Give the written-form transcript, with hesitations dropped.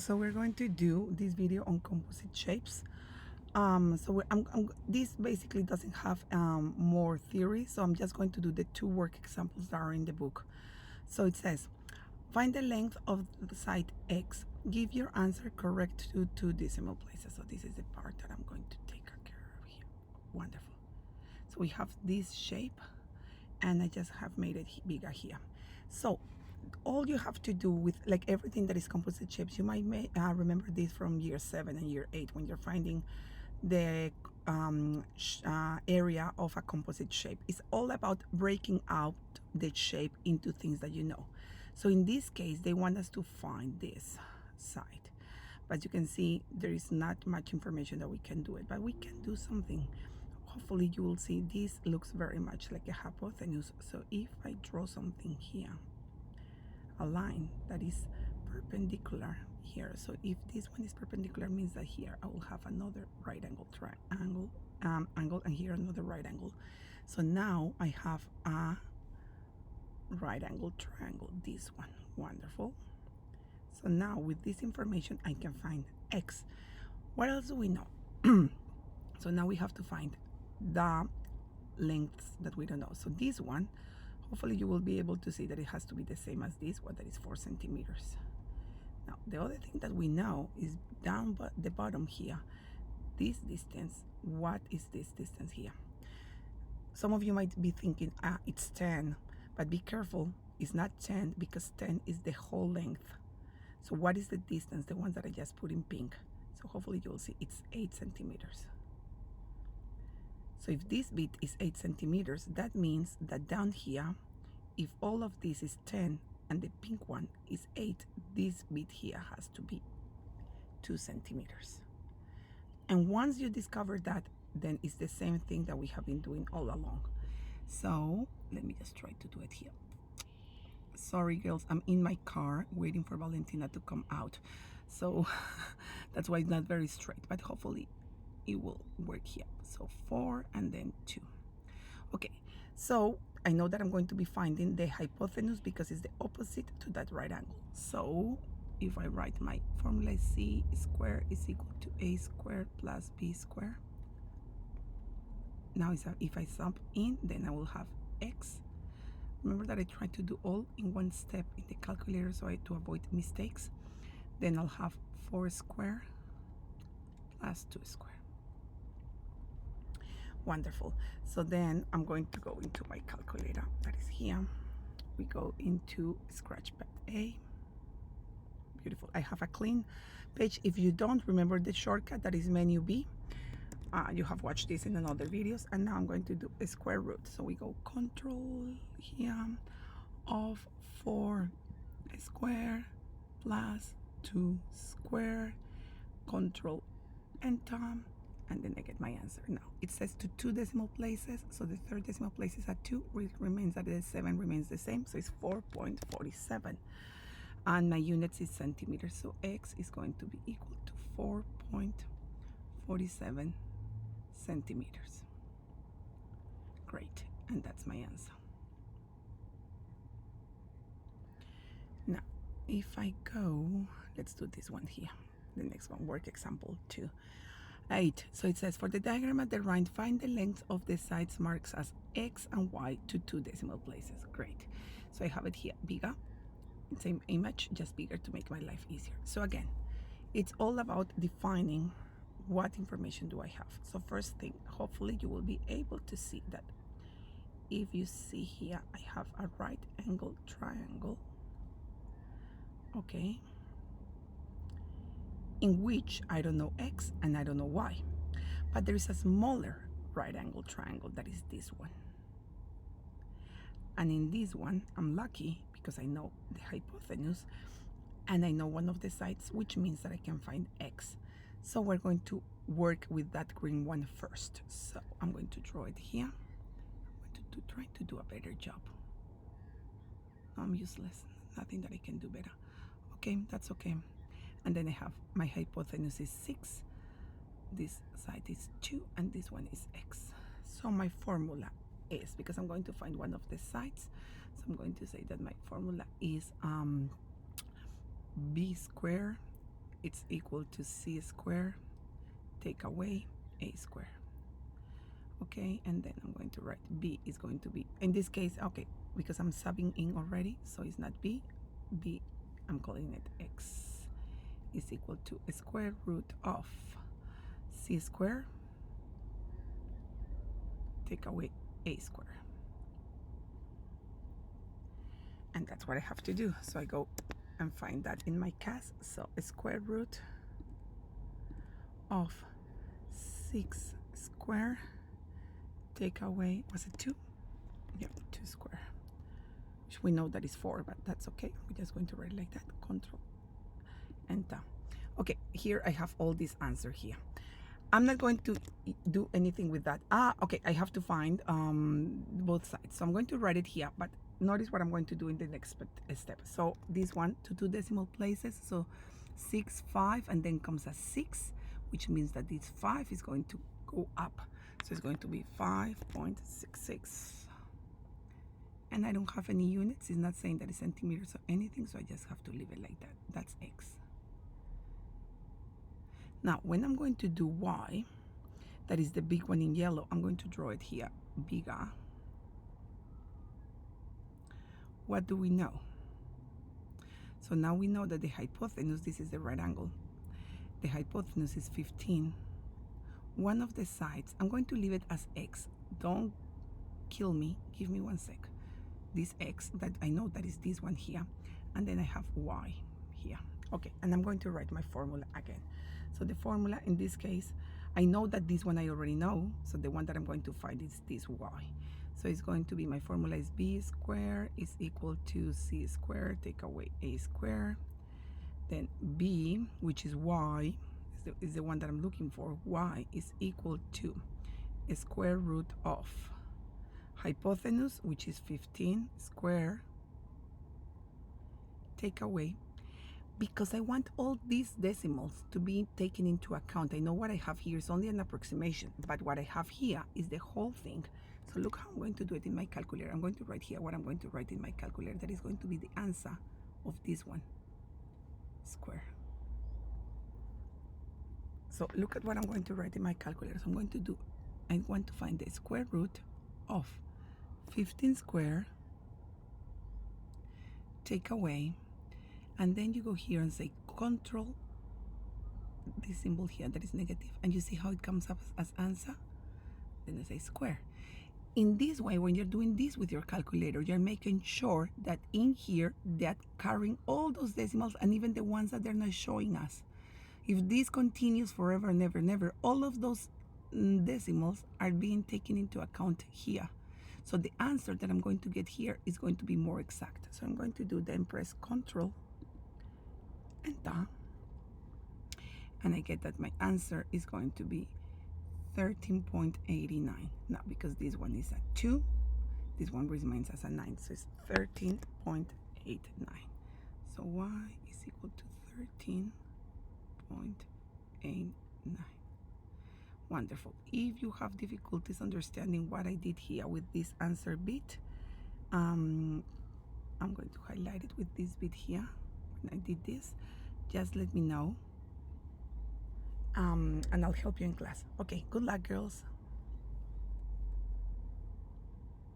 So we're going to do this video on composite shapes. This basically doesn't have more theory, so I'm just going to do the two work examples that are in the book. So it says, find the length of the side X. Give your answer correct to 2 decimal places. So this is the part that I'm going to take care of here. Wonderful. So we have this shape, and I just have made it bigger here. So all you have to do with like everything that is composite shapes, you might remember this from year 7 and year 8 when you're finding the area of a composite shape. It's all about breaking out the shape into things that you know. So in this case, they want us to find this side, but you can see there is not much information that we can do it, but we can do something. Hopefully you will see this looks very much like a hypotenuse. So if I draw something here, a line that is perpendicular here. So if this one is perpendicular, means that here I will have another right angle triangle angle, and here another right angle. So now I have a right angle triangle, this one. Wonderful. So now with this information I can find X. What else do we know? So now we have to find the lengths that we don't know. So this one, hopefully you will be able to see that it has to be the same as this one, that is 4 centimeters. Now the other thing that we know is down the bottom here, this distance. What is this distance here? Some of you might be thinking, it's 10, but be careful, it's not 10, because 10 is the whole length. So what is the distance? The ones that I just put in pink. So hopefully you'll see it's 8 centimeters. So if this bit is 8 centimeters, that means that down here, if all of this is 10 and the pink one is 8, this bit here has to be 2 centimeters. And once you discover that, then it's the same thing that we have been doing all along. So let me just try to do it here. Sorry girls, I'm in my car waiting for Valentina to come out. So that's why it's not very straight, but hopefully it will work here. So 4 and then 2. Okay, so I know that I'm going to be finding the hypotenuse because it's the opposite to that right angle. So if I write my formula, C squared is equal to A squared plus B squared. Now if I sum in, then I will have X. Remember that I try to do all in one step in the calculator so to avoid mistakes. Then I'll have 4 squared plus 2 squared. Wonderful. So then I'm going to go into my calculator that is here. We go into scratchpad A. Beautiful. I have a clean page. If you don't remember the shortcut, that is menu B. You have watched this in another videos. And now I'm going to do a square root. So we go control here of 4 square plus 2 square, control enter, and then I get my answer. Now it says to 2 decimal places, so the third decimal place is at 2, remains at the 7 remains the same, so it's 4.47, and my units is centimeters, so X is going to be equal to 4.47 centimeters. Great, and that's my answer. Now if I go, let's do this one here, the next one, work example 2. 8. So it says, for the diagram at the right, find the length of the sides marks as X and Y to 2 decimal places. Great. So I have it here, bigger, same image, just bigger to make my life easier. So again, it's all about defining what information do I have. So first thing, hopefully you will be able to see that if you see here, I have a right angle triangle, okay, in which I don't know X and I don't know Y, but there is a smaller right angle triangle that is this one. And in this one, I'm lucky because I know the hypotenuse and I know one of the sides, which means that I can find X. So we're going to work with that green one first. So I'm going to draw it here. I'm going to try to do a better job. I'm useless, nothing that I can do better. Okay, that's okay. And then I have my hypotenuse is 6, this side is 2, and this one is X. So my formula is, because I'm going to find one of the sides, so I'm going to say that my formula is B squared it's equal to c squared, take away a squared. Okay, and then I'm going to write b is going to be, in this case, okay, because I'm subbing in already, so it's not b, I'm calling it x is equal to a square root of c squared, take away a squared. And that's what I have to do. So I go and find that in my CAS. So a square root of 6 square, take away, was it 2? Yeah, 2 square. Which we know that is 4, but that's okay. We're just going to write like that. Control, Enter. Okay, here I have all this answer here. I'm not going to do anything with that. Okay, I have to find both sides. So I'm going to write it here, but notice what I'm going to do in the next step. So this one to 2 decimal places. So 6, 5, and then comes a 6, which means that this 5 is going to go up. So it's going to be 5.66. And I don't have any units. It's not saying that it's centimeters or anything, so I just have to leave it like that. That's x. Now, when I'm going to do y, that is the big one in yellow, I'm going to draw it here, bigger. What do we know? So now we know that the hypotenuse, this is the right angle. The hypotenuse is 15. One of the sides, I'm going to leave it as x. Don't kill me. Give me 1 sec. This x, that I know that is this one here. And then I have y here. Okay, and I'm going to write my formula again. So the formula in this case, I know that this one I already know. So the one that I'm going to find is this y. So it's going to be, my formula is b squared is equal to c squared, take away a squared. Then b, which is y, is the one that I'm looking for. Y is equal to a square root of hypotenuse, which is 15 squared, take away. Because I want all these decimals to be taken into account. I know what I have here is only an approximation, but what I have here is the whole thing. So look how I'm going to do it in my calculator. I'm going to write here what I'm going to write in my calculator. That is going to be the answer of this one, square. So look at what I'm going to write in my calculator. So I'm going to do, I want to find the square root of 15 squared, take away, and then you go here and say control this symbol here that is negative, and you see how it comes up as answer. Then I say square. In this way, when you're doing this with your calculator, you're making sure that in here that carrying all those decimals, and even the ones that they're not showing us. If this continues forever, never, never, all of those decimals are being taken into account here. So the answer that I'm going to get here is going to be more exact. So I'm going to do, then press Control, Enter, and I get that my answer is going to be 13.89. Now, because this one is a 2, this one remains as a 9, so it's 13.89. So y is equal to 13.89. Wonderful. If you have difficulties understanding what I did here with this answer bit, I'm going to highlight it with this bit here. When I did this, just let me know, and I'll help you in class. Okay, good luck, girls.